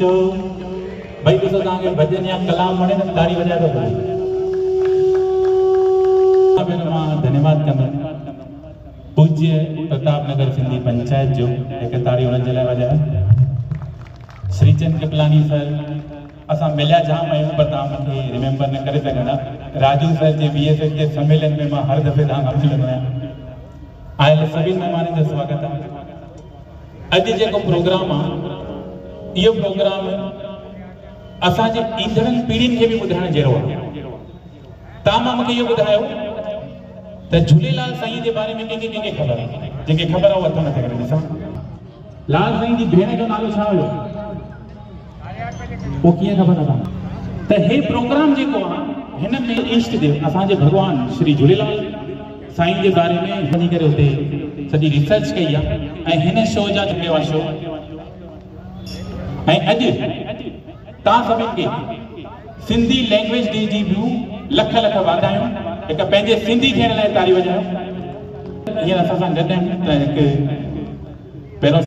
चो भाई तो तव्हांखे भजन या कलाम वणे त ताड़ी वॼाए थो बोले मां धन्यवाद कंदुमि पूज्य प्रताप नगर सिंधी पंचायत जो एक ताड़ी हुननि जे लाइ वॼाए। श्रीचंद कृपलानी सर असां मिलिया जाम आहियूं पर तव्हां मूंखे रिमेंबर न करे सघंदा। राजू सर जे BSS जे सम्मेलन में मां हर दफ़े तव्हां मिलंदो आहियां। आयल सभिनी महिमाननि जो स्वागत आहे। अॼु जेको प्रोग्राम आहे इहो प्रोग्राम असांजे ईंदड़नि पीढ़ियुनि खे बि ॿुधाइण जहिड़ो आहे। तव्हां मूंखे इहो ॿुधायो त झूलेलाल साईं जे बारे में कंहिंखे ख़बर आहे? जंहिंखे ख़बर आहे उहो हथ मथे करे ॾिसां। लाल साईं जी भेण जो नालो छा हुयो? वो कीअं ख़बर आहे? त हे प्रोग्राम जेको आहे हिन में इष्ट देव असांजे भगवान श्री झूलेलाल साईं जे बारे में वञी करे हुते सॼी रिसर्च कई आहे ऐं हिन शो जा कयो आहे शो। ऐं अॼु तव्हां सभिनि खे सिंधी लैंग्वेज डे जी ॿियूं लख लख वाधायूं। हिकु पंहिंजे सिंधी थियण लाइ ताड़ी वॼायो। हींअर असां सां गॾु आहिनि त हिकु पहिरों